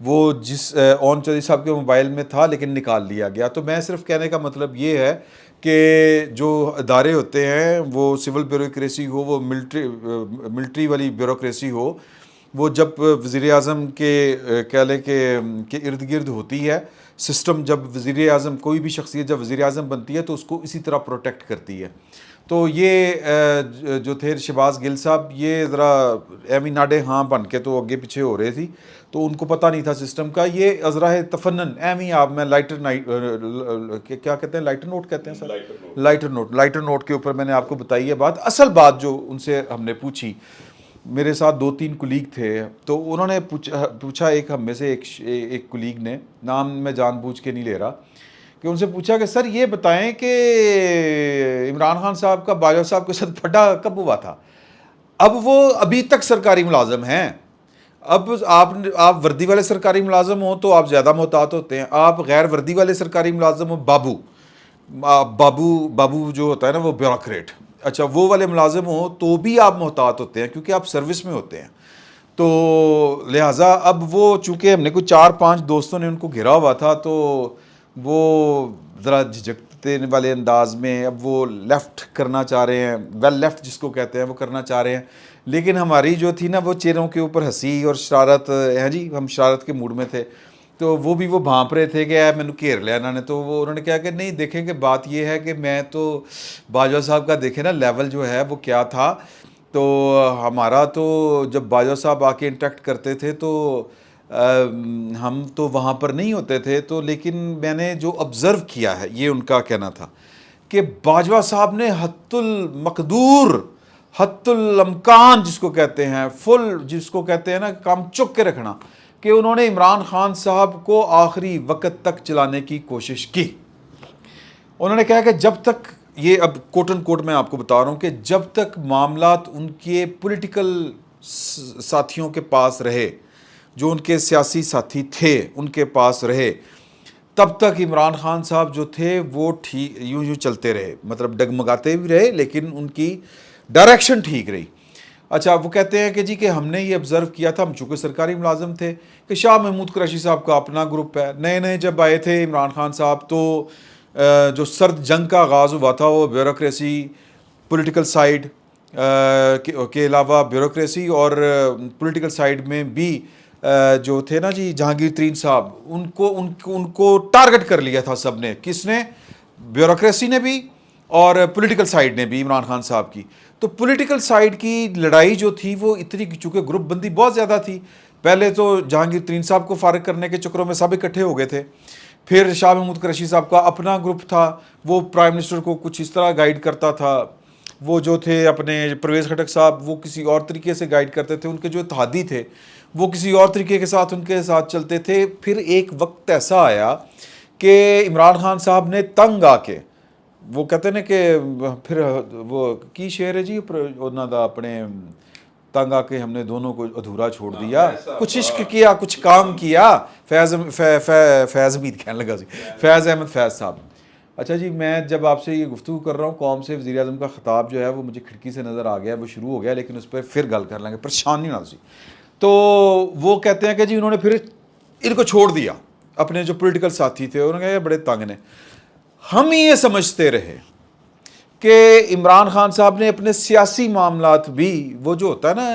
وہ جس اون چودھری صاحب کے موبائل میں تھا لیکن نکال لیا گیا. تو میں صرف کہنے کا مطلب یہ ہے کہ جو ادارے ہوتے ہیں وہ سول بیوروکریسی ہو, وہ ملٹری والی بیوروکریسی ہو, وہ جب وزیر اعظم کے کہہ لیں کہ ارد گرد ہوتی ہے سسٹم, جب وزیر اعظم کوئی بھی شخصیت جب وزیر اعظم بنتی ہے تو اس کو اسی طرح پروٹیکٹ کرتی ہے. تو یہ جو تھے شہباز گل صاحب, یہ ذرا ایمی ناڈے ہاں بن کے تو آگے پیچھے ہو رہے تھی, تو ان کو پتہ نہیں تھا سسٹم کا. یہ ازراہ تفنن ایمی آپ میں لائٹر کیا کہتے ہیں, لائٹر نوٹ کہتے ہیں سر, لائٹر نوٹ کے اوپر میں نے آپ کو بتائی ہے بات. اصل بات جو ان سے ہم نے پوچھی, میرے ساتھ 2-3 کولیگ تھے, تو انہوں نے پوچھا ایک ہم میں سے ایک کولیگ نے, نام میں جان بوجھ کے نہیں لے رہا, کہ ان سے پوچھا کہ سر یہ بتائیں کہ عمران خان صاحب کا باجوہ صاحب کے ساتھ پھڈا کب ہوا تھا؟ اب وہ ابھی تک سرکاری ملازم ہیں. اب آپ وردی والے سرکاری ملازم ہوں تو آپ زیادہ محتاط ہوتے ہیں, آپ غیر وردی والے سرکاری ملازم ہوں, بابو جو ہوتا ہے نا وہ بیوروکریٹ, اچھا وہ والے ملازم ہوں تو بھی آپ محتاط ہوتے ہیں کیونکہ آپ سروس میں ہوتے ہیں. تو لہٰذا اب وہ چونکہ ہم نے کوئی 4-5 دوستوں نے ان کو گھرا ہوا تھا, تو وہ ذرا جھجکتے والے انداز میں اب وہ لیفٹ کرنا چاہ رہے ہیں, ویل لیفٹ جس کو کہتے ہیں وہ کرنا چاہ رہے ہیں. لیکن ہماری جو تھی نا وہ چہروں کے اوپر ہنسی اور شرارت ہے جی, ہم شرارت کے موڈ میں تھے, تو وہ بھی وہ بھانپ رہے تھے کہ میں نے گھیر لیا انہوں نے. تو وہ انہوں نے کہا کہ نہیں دیکھیں کہ بات یہ ہے کہ میں تو باجوہ صاحب کا دیکھیں نا لیول جو ہے وہ کیا تھا. تو ہمارا تو جب باجوہ صاحب آ کے انٹریکٹ کرتے تھے تو ہم تو وہاں پر نہیں ہوتے تھے, تو لیکن میں نے جو آبزرو کیا ہے, یہ ان کا کہنا تھا کہ باجوہ صاحب نے حد المقدور, حد الامکان جس کو کہتے ہیں, فل جس کو کہتے ہیں نا کام چک کے رکھنا, کہ انہوں نے عمران خان صاحب کو آخری وقت تک چلانے کی کوشش کی. انہوں نے کہا کہ جب تک یہ, اب کوٹ ان کوٹ میں آپ کو بتا رہا ہوں, کہ جب تک معاملات ان کے پولیٹیکل ساتھیوں کے پاس رہے, جو ان کے سیاسی ساتھی تھے ان کے پاس رہے, تب تک عمران خان صاحب جو تھے وہ ٹھیک یوں چلتے رہے, مطلب ڈگمگاتے بھی رہے لیکن ان کی ڈائریکشن ٹھیک رہی. اچھا وہ کہتے ہیں کہ جی کہ ہم نے یہ آبزرو کیا تھا, ہم چونکہ سرکاری ملازم تھے, کہ شاہ محمود قریشی صاحب کا اپنا گروپ ہے, نئے جب آئے تھے عمران خان صاحب تو جو سرد جنگ کا آغاز ہوا تھا وہ بیوروکریسی, پولیٹیکل سائیڈ کے علاوہ بیوروکریسی اور پولیٹیکل سائیڈ میں بھی جو تھے نا جی جہانگیر ترین صاحب, ان کو ٹارگٹ کر لیا تھا سب نے. کس نے؟ بیوروکریسی نے بھی اور پولیٹیکل سائیڈ نے بھی عمران خان صاحب کی. تو پولیٹیکل سائیڈ کی لڑائی جو تھی وہ اتنی, چونکہ گروپ بندی بہت زیادہ تھی, پہلے تو جہانگیر ترین صاحب کو فارغ کرنے کے چکروں میں سب اکٹھے ہو گئے تھے, پھر شاہ محمود قریشی صاحب کا اپنا گروپ تھا, وہ پرائم منسٹر کو کچھ اس طرح گائیڈ کرتا تھا, وہ جو تھے اپنے پرویز خٹک صاحب وہ کسی اور طریقے سے گائیڈ کرتے تھے, ان کے جو اتحادی تھے وہ کسی اور طریقے کے ساتھ ان کے ساتھ چلتے تھے. پھر ایک وقت ایسا آیا کہ عمران خان صاحب نے تنگ آ کے, وہ کہتے ہیں نا کہ پھر وہ کی شعر ہے جی انہوں دا, اپنے تنگ آ کے ہم نے دونوں کو ادھورا چھوڑ دیا, کچھ عشق کیا کچھ کام کیا. فیض امید کہنے لگا سی, فیض احمد فیض صاحب. اچھا جی, میں جب آپ سے یہ گفتگو کر رہا ہوں قوم سے, وزیر اعظم کا خطاب جو ہے وہ مجھے کھڑکی سے نظر آ گیا, وہ شروع ہو گیا, لیکن اس پہ پھر گل کر لیں گے, پریشان نہیں ہونا سی. تو وہ کہتے ہیں کہ جی انہوں نے پھر ان کو چھوڑ دیا, اپنے جو پولیٹیکل ساتھی تھے انہوں نے کہا یہ بڑے تنگ نے. ہم یہ سمجھتے رہے کہ عمران خان صاحب نے اپنے سیاسی معاملات بھی, وہ جو ہوتا ہے نا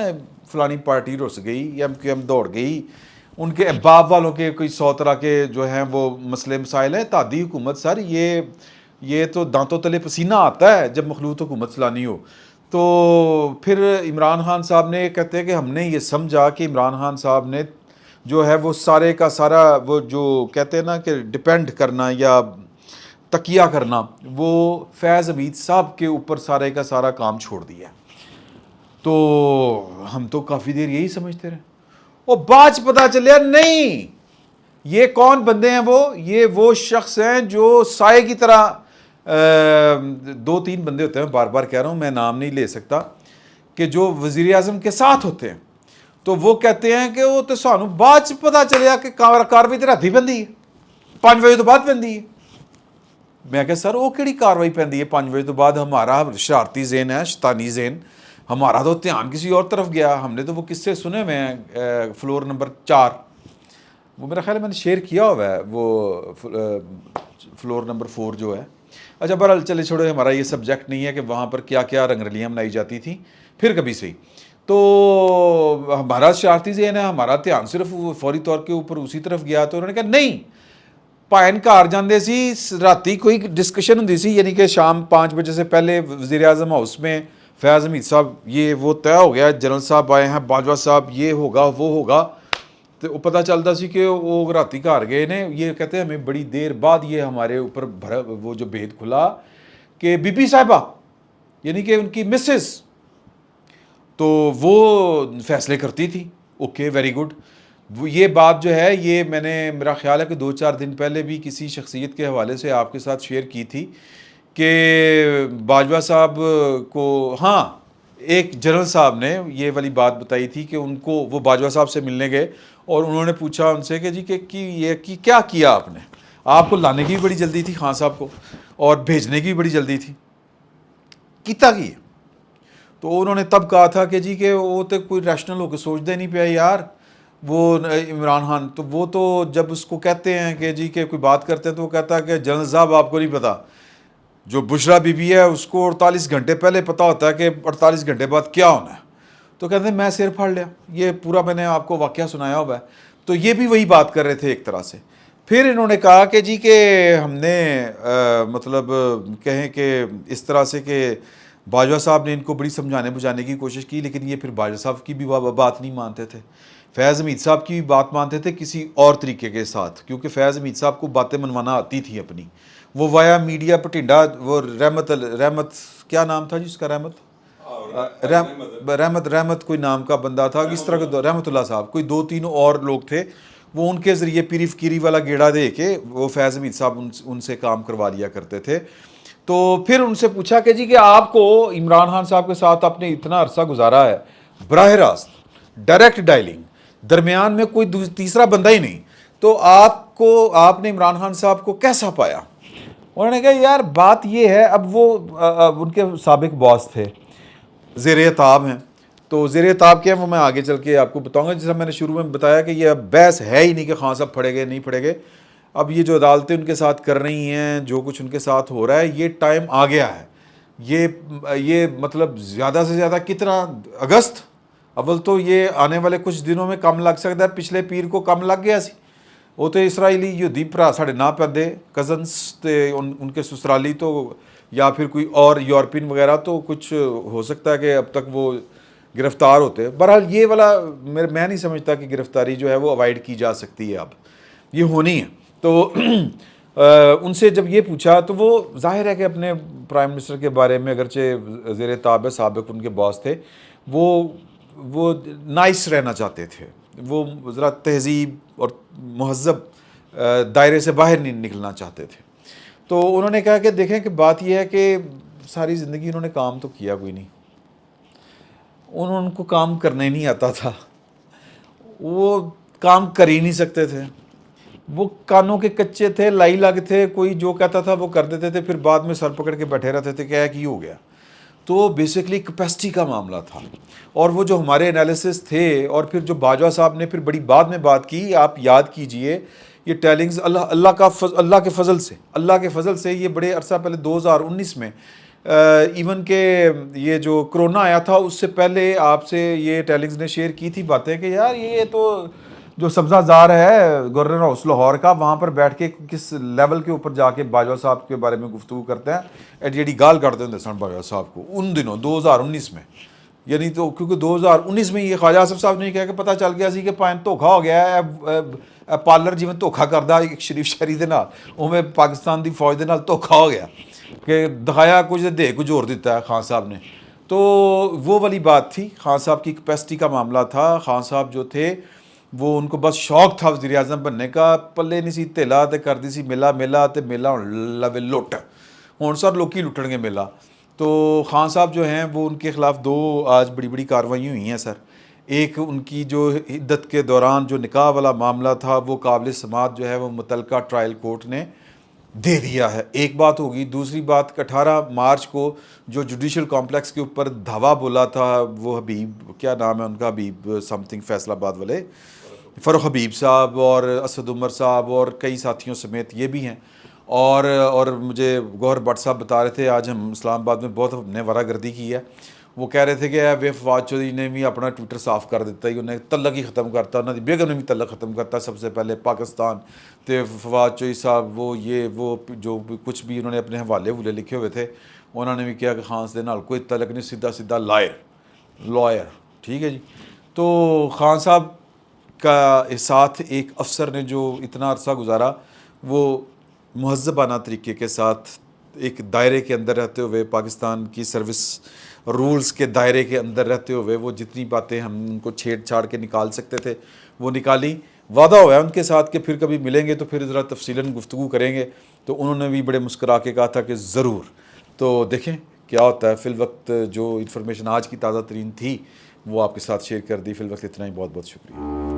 فلانی پارٹی رس گئی یا ایم دوڑ گئی, ان کے احباب والوں کے کوئی 100 طرح کے جو ہیں وہ مسئلے مسائل ہیں. اتحادی حکومت سر یہ تو دانتوں تلے پسینہ آتا ہے جب مخلوط حکومت چلانی ہو. تو پھر عمران خان صاحب نے کہتے ہیں کہ ہم نے یہ سمجھا کہ عمران خان صاحب نے جو ہے وہ سارے کا سارا وہ جو کہتے ہیں نا کہ ڈپینڈ کرنا یا تکیہ کرنا, وہ فیض حمید صاحب کے اوپر سارے کا سارا کام چھوڑ دیا. تو ہم تو کافی دیر یہی سمجھتے رہے, اور بعد پتہ چلیا نہیں یہ کون بندے ہیں, وہ شخص ہیں جو سائے کی طرح 2-3 بندے ہوتے ہیں, بار بار کہہ رہا ہوں میں نام نہیں لے سکتا, کہ جو وزیر اعظم کے ساتھ ہوتے ہیں. تو وہ کہتے ہیں کہ وہ تو سانو بعد پتہ چلیا کہ کاروائی تو راتھی پیندی ہے, 5 بجے تو بعد پیندی ہے. میں کہ سر وہ کیڑی کاروائی پیندی ہے 5 بجے تو بعد؟ ہمارا شرارتی ذہن ہے, شیطانی ذہن, ہمارا تو دھیان کسی اور طرف گیا. ہم نے تو وہ قصے سنے ہوئے ہیں فلور نمبر 4, وہ میرا خیال ہے میں نے شیئر کیا ہوا ہے وہ فلور نمبر 4 جو ہے. اچھا بہرحال چلے چھوڑے, ہمارا یہ سبجیکٹ نہیں ہے کہ وہاں پر کیا کیا رنگ رلیاں منائی جاتی تھیں پھر کبھی صحیح. تو ہمارا شرارتی ذہن ہے, ہمارا دھیان صرف فوری طور کے اوپر اسی طرف گیا. تو انہوں نے کہا نہیں, پائن گھر جاندے سی راتی کوئی ڈسکشن ہوندی سی, یعنی کہ شام 5 بجے سے پہلے وزیر اعظم ہاؤس میں فیاض حمید صاحب یہ وہ طے ہو گیا, جنرل صاحب آئے ہیں, باجوہ صاحب یہ ہوگا وہ ہوگا. تو وہ پتہ چلتا سی کہ وہ راتی گھر گئے نے. یہ کہتے ہیں ہمیں بڑی دیر بعد یہ ہمارے اوپر وہ جو بھید کھلا کہ بی بی صاحبہ یعنی کہ ان کی مسز تو وہ فیصلے کرتی تھی. Okay very good. یہ بات جو ہے یہ میں نے, میرا خیال ہے کہ 2-4 دن پہلے بھی کسی شخصیت کے حوالے سے آپ کے ساتھ شیئر کی تھی کہ باجوہ صاحب کو, ہاں ایک جنرل صاحب نے یہ والی بات بتائی تھی کہ ان کو وہ باجوہ صاحب سے ملنے گئے اور انہوں نے پوچھا ان سے کہ جی کہ یہ کیا کیا آپ نے, آپ کو لانے کی بھی بڑی جلدی تھی خان صاحب کو اور بھیجنے کی بھی بڑی جلدی تھی, کیتا کی. تو انہوں نے تب کہا تھا کہ جی کہ وہ تو کوئی ریشنل ہو کے سوچتے نہیں پیا یار, وہ عمران خان تو وہ تو جب اس کو کہتے ہیں کہ جی کہ کوئی بات کرتے ہیں تو وہ کہتا ہے کہ جنرل صاحب آپ کو نہیں پتا, جو بشرا بی بی ہے اس کو 48 گھنٹے پہلے پتہ ہوتا ہے کہ 48 گھنٹے بعد کیا ہونا ہے. تو کہتے ہیں میں سر پھاڑ لیا. یہ پورا میں نے آپ کو واقعہ سنایا ہوا ہے. تو یہ بھی وہی بات کر رہے تھے ایک طرح سے. پھر انہوں نے کہا کہ جی کہ ہم نے مطلب کہیں کہ اس طرح سے کہ باجوہ صاحب نے ان کو بڑی سمجھانے بجھانے کی کوشش کی, لیکن یہ پھر باجوہ صاحب کی بھی بات نہیں مانتے تھے, فیض حمید صاحب کی بھی بات مانتے تھے کسی اور طریقے کے ساتھ, کیونکہ فیض حمید صاحب کو باتیں منوانا آتی تھی اپنی. وہ وایا میڈیا پٹنڈا, وہ رحمت کیا نام تھا جی اس کا, رحمت کوئی نام کا بندہ تھا, اس طرح کے رحمت اللہ صاحب, کوئی 2-3 اور لوگ تھے, وہ ان کے ذریعے پیری فقیری والا گیڑا دے کے وہ فیض حمید صاحب ان سے کام کروا لیا کرتے تھے. تو پھر ان سے پوچھا کہ جی کہ آپ کو عمران خان صاحب کے ساتھ آپ نے اتنا عرصہ گزارا ہے, براہ راست ڈائریکٹ ڈائلنگ, درمیان میں کوئی تیسرا بندہ ہی نہیں, تو آپ نے عمران خان صاحب کو کیسا پایا. انہوں نے کہا یار بات یہ ہے, اب وہ ان کے سابق باس تھے, زیر اعتاب ہیں. تو زیر اعتاب کیا ہے وہ میں آگے چل کے آپ کو بتاؤں گا. جیسا میں نے شروع میں بتایا کہ یہ بحث ہے ہی نہیں کہ خان صاحب پھڑے گئے نہیں پھڑے گئے. اب یہ جو عدالتیں ان کے ساتھ کر رہی ہیں, جو کچھ ان کے ساتھ ہو رہا ہے, یہ ٹائم آ گیا ہے. یہ مطلب زیادہ سے زیادہ کتنا, اگست اول تو یہ آنے والے کچھ دنوں میں کم لگ سکتا ہے. پچھلے پیر کو کم لگ گیا سی, وہ تو اسرائیلی یہودی بھرا ساڑے نہ پیندے کزنس تے ان کے سسرالی, تو یا پھر کوئی اور یورپین وغیرہ, تو کچھ ہو سکتا ہے کہ اب تک وہ گرفتار ہوتے. بہرحال یہ والا میں نہیں سمجھتا کہ گرفتاری جو ہے وہ اوائڈ کی جا سکتی ہے, اب یہ ہونی ہے. تو ان سے جب یہ پوچھا تو وہ ظاہر ہے کہ اپنے پرائم منسٹر کے بارے میں, اگرچہ زیر اعتاب سابق ان کے باس تھے, وہ نائس رہنا چاہتے تھے, وہ ذرا تہذیب اور مہذب دائرے سے باہر نہیں نکلنا چاہتے تھے. تو انہوں نے کہا کہ دیکھیں کہ بات یہ ہے کہ ساری زندگی انہوں نے کام تو کیا کوئی نہیں, ان کو کام کرنے نہیں آتا تھا, وہ کام کر ہی نہیں سکتے تھے, وہ کانوں کے کچے تھے, لائی لگ تھے, کوئی جو کہتا تھا وہ کر دیتے تھے, پھر بعد میں سر پکڑ کے بیٹھے رہتے تھے کہ ہے کہ ہو گیا. تو بیسکلی کیپیسٹی کا معاملہ تھا. اور وہ جو ہمارے انالیسس تھے, اور پھر جو باجوہ صاحب نے پھر بڑی بعد میں بات کی, آپ یاد کیجئے یہ ٹیلنگز اللہ کے فضل سے یہ بڑے عرصہ پہلے 2019 میں ایون کہ یہ جو کرونا آیا تھا اس سے پہلے آپ سے یہ ٹیلنگز نے شیئر کی تھی باتیں کہ یار یہ تو جو سبزہ زار ہے گورنر ہاؤس لاہور کا, وہاں پر بیٹھ کے کس لیول کے اوپر جا کے باجوہ صاحب کے بارے میں گفتگو کرتے ہیں, ایڈی ایڈی گال کرتے ہیں سن باجوہ صاحب کو ان دنوں 2019 میں. یعنی تو کیونکہ 2019 میں یہ خواجہ آصف صاحب نے کہا کہ پتہ چل گیا سی کہ پائن دھوکھا ہو گیا ہے, پارلر جی میں دھوکھا کردا ایک شریف شہری دے نال, اوویں پاکستان دی فوج دے نال دھوکھا ہو گیا کہ دکھایا کچھ دے کچھ اور دیتا ہے خان صاحب نے. تو وہ والی بات تھی, خان صاحب کی کیپیسٹی کا معاملہ تھا. خان صاحب جو تھے وہ ان کو بس شوق تھا وزیر اعظم بننے کا, پلے نہیں سی تھیلا تے کر دی سی میلا تے میلا لوے لٹ, ہن سر لوکی لٹن گے میلا. تو خان صاحب جو ہیں وہ ان کے خلاف 2 آج بڑی بڑی کارروائیاں ہوئی ہیں سر. ایک ان کی جو عدت کے دوران جو نکاح والا معاملہ تھا وہ قابل سماعت جو ہے وہ متعلقہ ٹرائل کورٹ نے دے دیا ہے, ایک بات ہوگی. دوسری بات کہ 18 مارچ کو جو جوڈیشل کمپلیکس کے اوپر دھاوا بولا تھا وہ حبیب, کیا نام ہے ان کا, حبیب سم تھنگ, فیصل آباد والے, فروخ حبیب صاحب اور اسد عمر صاحب اور کئی ساتھیوں سمیت یہ بھی ہیں. اور مجھے گوہر بٹ صاحب بتا رہے تھے آج ہم اسلام آباد میں بہت نے ورا گردی کی ہے. وہ کہہ رہے تھے کہ وے فواد چودھری نے بھی اپنا ٹویٹر صاف کر دیتا ہے, انہیں تعلق ہی ختم کرتا, انہوں نے بیگم نے بھی تعلق ختم کرتا سب سے پہلے پاکستان تے فواد چودھری صاحب وہ جو کچھ بھی انہوں نے اپنے حوالے لکھے ہوئے تھے, انہوں نے بھی کیا کہ خان دے نال کوئی تعلق نہیں, سیدھا سیدھا لائر. ٹھیک ہے جی. تو خان صاحب کا ساتھ ایک افسر نے جو اتنا عرصہ گزارا وہ مہذبانہ طریقے کے ساتھ ایک دائرے کے اندر رہتے ہوئے, پاکستان کی سروس رولز کے دائرے کے اندر رہتے ہوئے وہ جتنی باتیں ہم ان کو چھیڑ چھاڑ کے نکال سکتے تھے وہ نکالی. وعدہ ہوا ہے ان کے ساتھ کہ پھر کبھی ملیں گے تو پھر ذرا تفصیلاً گفتگو کریں گے. تو انہوں نے بھی بڑے مسکرا کے کہا تھا کہ ضرور. تو دیکھیں کیا ہوتا ہے. فی الوقت جو انفارمیشن آج کی تازہ ترین تھی وہ آپ کے ساتھ شیئر کر دی. فی الوقت اتنا ہی. بہت بہت شکریہ.